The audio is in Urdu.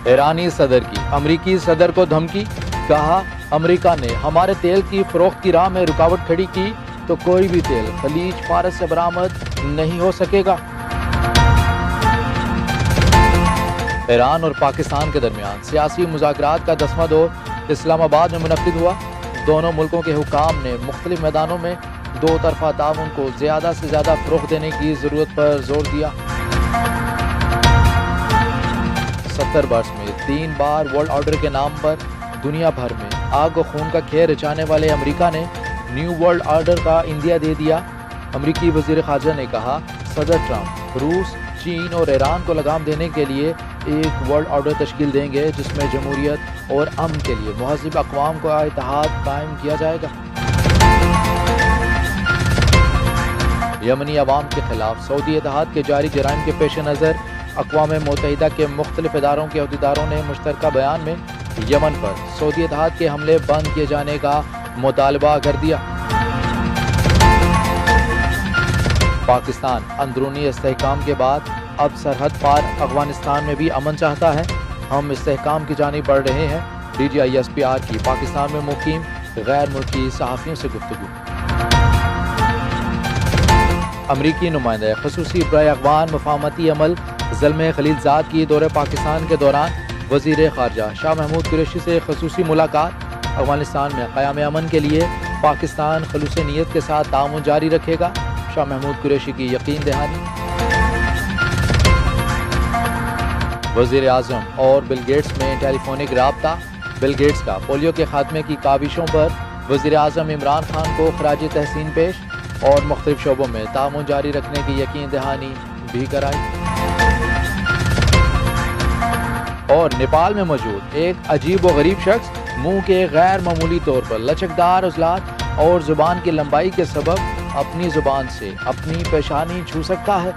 ایرانی صدر کی امریکی صدر کو دھمکی، کہا امریکہ نے ہمارے تیل کی فروخت کی راہ میں رکاوٹ کھڑی کی تو کوئی بھی تیل خلیج فارس سے برآمد نہیں ہو سکے گا۔ ایران اور پاکستان کے درمیان سیاسی مذاکرات کا 10واں دور اسلام آباد میں منعقد ہوا۔ دونوں ملکوں کے حکام نے مختلف میدانوں میں دو طرفہ تعاون کو زیادہ سے زیادہ فروغ دینے کی ضرورت پر زور دیا۔ 70 برس میں 3 بار ورلڈ آرڈر کے نام پر دنیا بھر میں آگ و خون کا کھیل رچانے والے امریکہ نے نیو ورلڈ آرڈر کا عندیہ دے دیا۔ امریکی وزیر خارجہ نے کہا صدر ٹرمپ روس، چین اور ایران کو لگام دینے کے لیے ایک ورلڈ آرڈر تشکیل دیں گے جس میں جمہوریت اور امن کے لیے مہذب اقوام کا اتحاد قائم کیا جائے گا۔ یمنی عوام کے خلاف سعودی اتحاد کے جاری جرائم کے پیش نظر اقوام متحدہ کے مختلف اداروں کے عہدیداروں نے مشترکہ بیان میں یمن پر سعودی اتحاد کے حملے بند کیے جانے کا مطالبہ کر دیا۔ پاکستان اندرونی استحکام کے بعد اب سرحد پار افغانستان میں بھی امن چاہتا ہے۔ ہم استحکام کی جانب بڑھ رہے ہیں۔ DGISPR کی پاکستان میں مقیم غیر ملکی صحافیوں سے گفتگو۔ امریکی نمائندہ خصوصی برائے افغان مفاہمتی عمل زلمے خلیلزاد کی دورہ پاکستان کے دوران وزیر خارجہ شاہ محمود قریشی سے خصوصی ملاقات۔ افغانستان میں قیام امن کے لیے پاکستان خلوص نیت کے ساتھ تعاون جاری رکھے گا، شاہ محمود قریشی کی یقین دہانی۔ وزیر اعظم اور بل گیٹس میں ٹیلی فونک رابطہ۔ بل گیٹس کا پولیو کے خاتمے کی کاوشوں پر وزیر اعظم عمران خان کو خراج تحسین پیش اور مختلف شعبوں میں تعاون جاری رکھنے کی یقین دہانی بھی کرائی۔ اور نیپال میں موجود ایک عجیب و غریب شخص منہ کے غیر معمولی طور پر لچکدار عضلات اور زبان کی لمبائی کے سبب اپنی زبان سے اپنی پیشانی چھو سکتا ہے۔